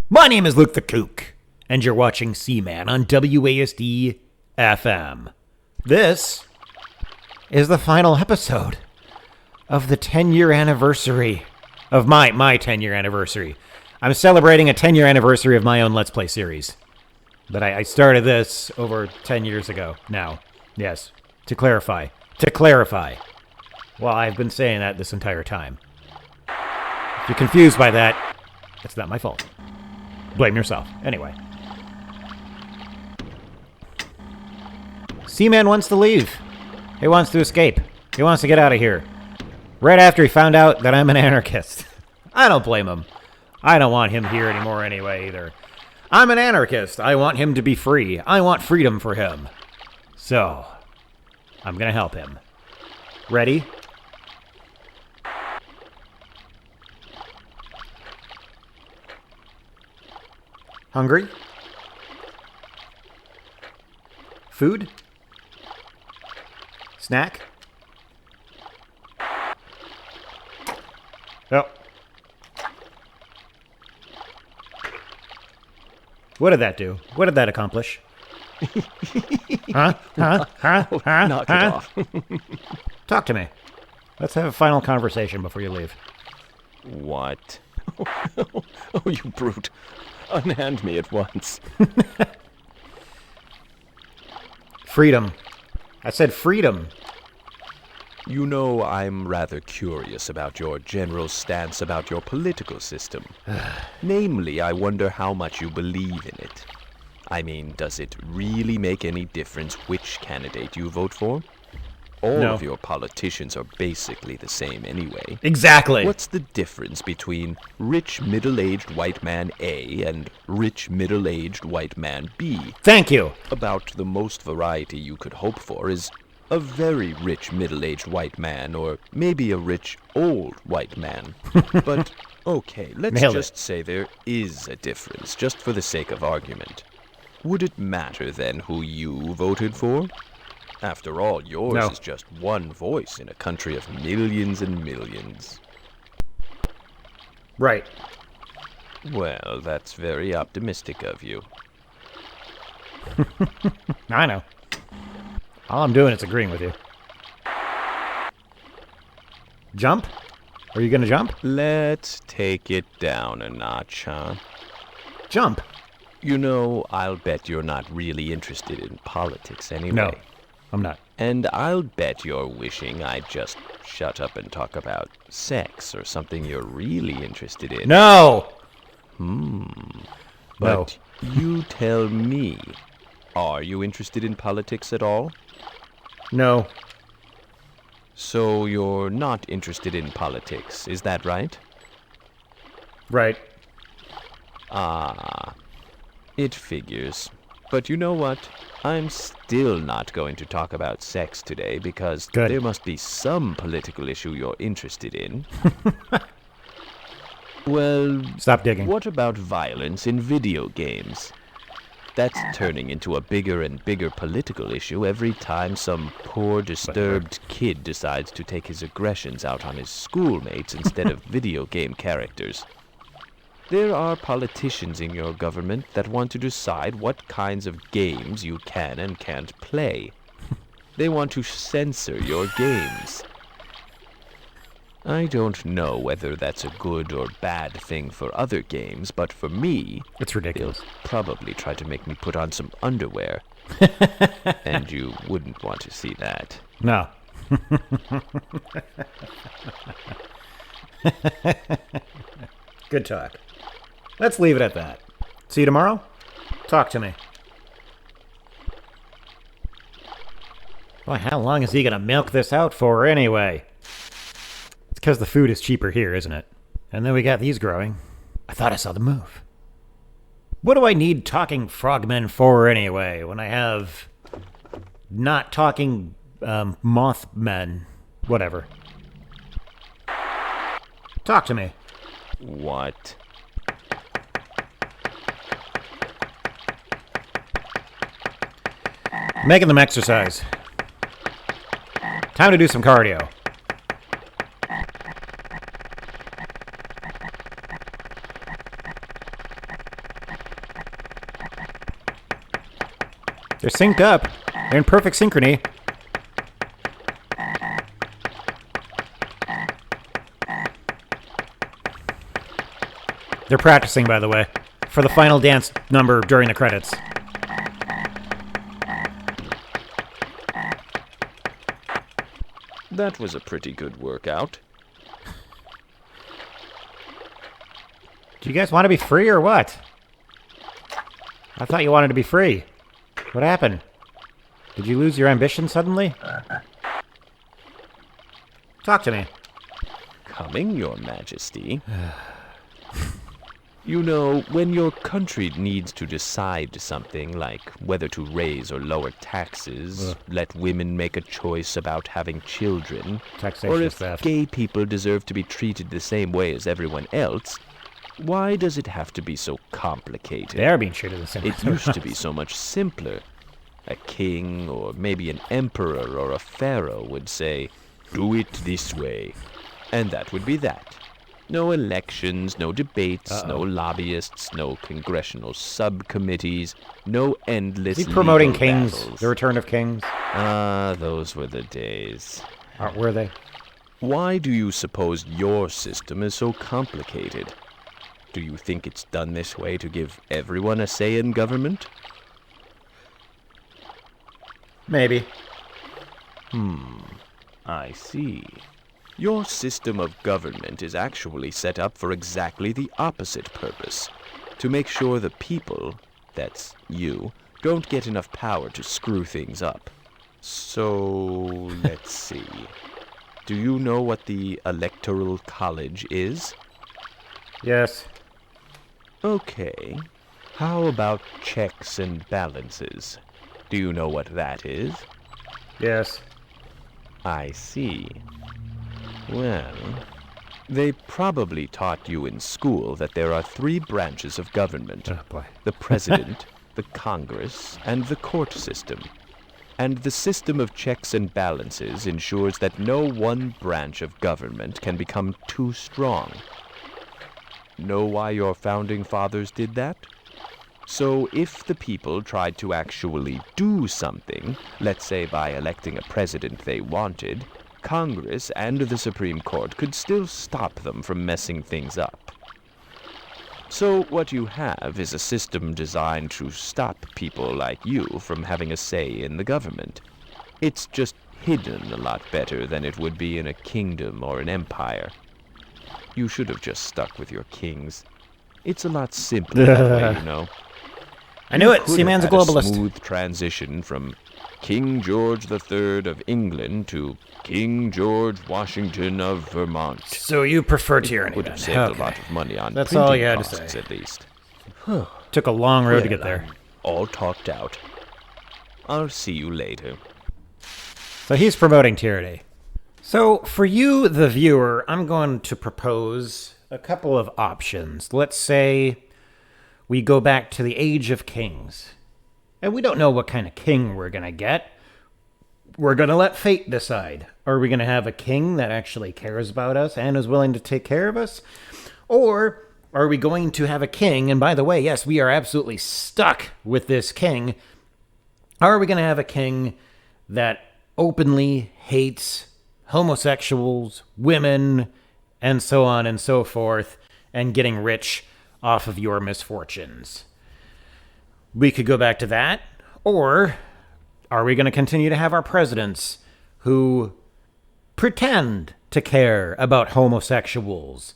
My name is Luke the Kook, and you're watching Seaman on WASD FM. This is the final episode of the 10-year anniversary of my 10-year anniversary. I'm celebrating a 10-year anniversary of my own Let's Play series. But I started this over 10 years ago now. Yes, to clarify. Well, I've been saying that this entire time. If you're confused by that, it's not my fault. Blame yourself. Anyway. Seaman wants to leave. He wants to escape. He wants to get out of here. Right after he found out that I'm an anarchist. I don't blame him. I don't want him here anymore anyway, either. I'm an anarchist. I want him to be free. I want freedom for him. So, I'm gonna help him. Ready? Hungry? Food? Snack? Oh. What did that do? What did that accomplish? Huh? Knock it off. Talk to me. Let's have a final conversation before you leave. What? Oh, you brute. Unhand me at once. Freedom. I said freedom. You know, I'm rather curious about your general stance about your political system. Namely, I wonder how much you believe in it. I mean, does it really make any difference which candidate you vote for? All No. of your politicians are basically the same anyway. Exactly. What's the difference between rich middle-aged white man A and rich middle-aged white man B? Thank you. About the most variety you could hope for is a very rich middle-aged white man, or maybe a rich old white man. But, okay, let's Nailed just say there is a difference, just for the sake of argument. Would it matter then who you voted for? After all, yours No. is just one voice in a country of millions and millions. Right. Well, that's very optimistic of you. I know. All I'm doing is agreeing with you. Jump? Are you gonna jump? Let's take it down a notch, huh? Jump. You know, I'll bet you're not really interested in politics anyway. No, I'm not. And I'll bet you're wishing I'd just shut up and talk about sex or something you're really interested in. No! But you tell me, are you interested in politics at all? No. So you're not interested in politics, is that right? Right. Ah, it figures. But you know what? I'm still not going to talk about sex today because Good. there must be some political issue you're interested in. Well, Stop digging. what about violence in video games? That's turning into a bigger and bigger political issue every time some poor, disturbed kid decides to take his aggressions out on his schoolmates instead of video game characters. There are politicians in your government that want to decide what kinds of games you can and can't play. They want to censor your games. I don't know whether that's a good or bad thing for other games, but for me, It's they'll ridiculous. probably try to make me put on some underwear. And you wouldn't want to see that. No. Good talk. Let's leave it at that. See you tomorrow? Talk to me. Boy, how long is he gonna milk this out for anyway? It's because the food is cheaper here, isn't it? And then we got these growing. I thought I saw the move. What do I need talking frogmen for anyway, when I have not talking mothmen? Whatever. Talk to me. What? Making them exercise. Time to do some cardio. They're synced up. They're in perfect synchrony. They're practicing, by the way, for the final dance number during the credits. That was a pretty good workout. Do you guys want to be free or what? I thought you wanted to be free. What happened? Did you lose your ambition suddenly? Talk to me. Coming, Your Majesty. You know, when your country needs to decide something, like whether to raise or lower taxes, let women make a choice about having children, Taxation or if theft. gay people deserve to be treated the same way as everyone else, why does it have to be so complicated? They're being treated the same. It used to be so much simpler. A king, or maybe an emperor or a pharaoh would say, "Do it this way," and that would be that. No elections, no debates, no lobbyists, no congressional subcommittees, no endless Is he promoting legal Kings, battles. the Return of Kings? Those were the days. Were they? Why do you suppose your system is so complicated? Do you think it's done this way to give everyone a say in government? Maybe. I see. Your system of government is actually set up for exactly the opposite purpose. To make sure the people, that's you, don't get enough power to screw things up. So, let's see. Do you know what the Electoral College is? Yes. Okay. How about checks and balances? Do you know what that is? Yes. I see. Well, they probably taught you in school that there are 3 branches of government. Oh, boy. The president, the Congress, and the court system. And the system of checks and balances ensures that no one branch of government can become too strong. Know why your founding fathers did that? So if the people tried to actually do something, let's say by electing a president they wanted, Congress and the Supreme Court could still stop them from messing things up. So what you have is a system designed to stop people like you from having a say in the government. It's just hidden a lot better than it would be in a kingdom or an empire. You should have just stuck with your kings. It's a lot simpler that way, you know. I knew it. Could Seaman's a have had globalist. Smooth transition from King George III of England to King George Washington of Vermont. So you prefer tyranny, Would then? have saved Okay. a lot of money on That's printing all you had to costs, say. at least. Took a long road to get there. All talked out. I'll see you later. So he's promoting tyranny. So for you, the viewer, I'm going to propose a couple of options. Let's say we go back to the Age of Kings. And we don't know what kind of king we're going to get. We're going to let fate decide. Are we going to have a king that actually cares about us and is willing to take care of us? Or are we going to have a king, and by the way, yes, we are absolutely stuck with this king. Are we going to have a king that openly hates homosexuals, women, and so on and so forth, and getting rich off of your misfortunes? We could go back to that. Or are we going to continue to have our presidents who pretend to care about homosexuals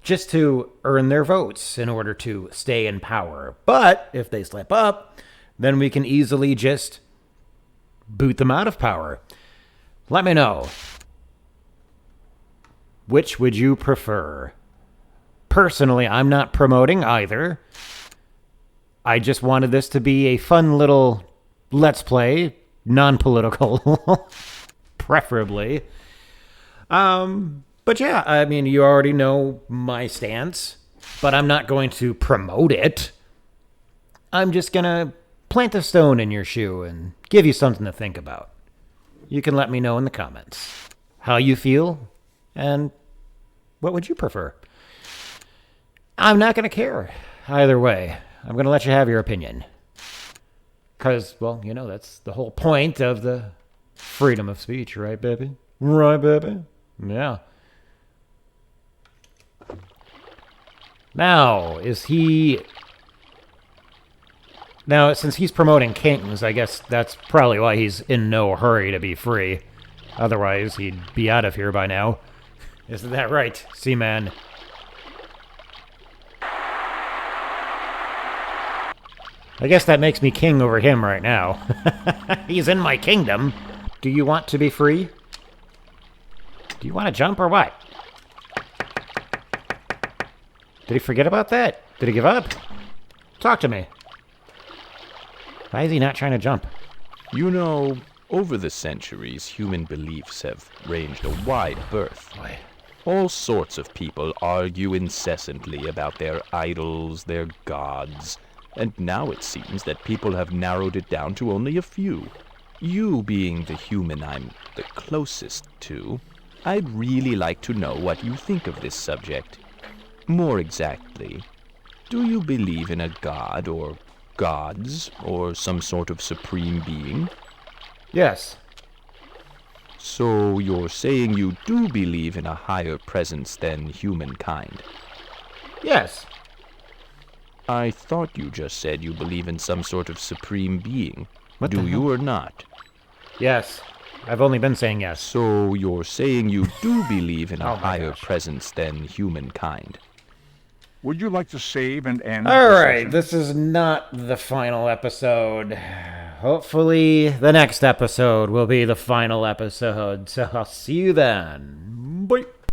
just to earn their votes in order to stay in power? But if they slip up, then we can easily just boot them out of power. Let me know. Which would you prefer? Personally, I'm not promoting either. I just wanted this to be a fun little let's play, non-political, preferably. But yeah, I mean, you already know my stance, but I'm not going to promote it. I'm just going to plant a stone in your shoe and give you something to think about. You can let me know in the comments how you feel and what would you prefer. I'm not going to care either way. I'm going to let you have your opinion. Because, well, that's the whole point of the freedom of speech, right, baby? Right, baby? Yeah. Now, since he's promoting kings, I guess that's probably why he's in no hurry to be free. Otherwise, he'd be out of here by now. Isn't that right, Seaman? I guess that makes me king over him right now. He's in my kingdom. Do you want to be free? Do you want to jump or what? Did he forget about that? Did he give up? Talk to me. Why is he not trying to jump? Over the centuries, human beliefs have ranged a wide berth. Boy. All sorts of people argue incessantly about their idols, their gods, and now it seems that people have narrowed it down to only a few. You being the human I'm the closest to, I'd really like to know what you think of this subject. More exactly, do you believe in a god or gods or some sort of supreme being? Yes. So you're saying you do believe in a higher presence than humankind? Yes. I thought you just said you believe in some sort of supreme being. What Do the you hell? or not? Yes. I've only been saying yes. So you're saying you do believe in a Oh my higher gosh. presence than humankind? Would you like to save and end All the right, session? this is not the final episode. Hopefully, the next episode will be the final episode. So I'll see you then. Bye.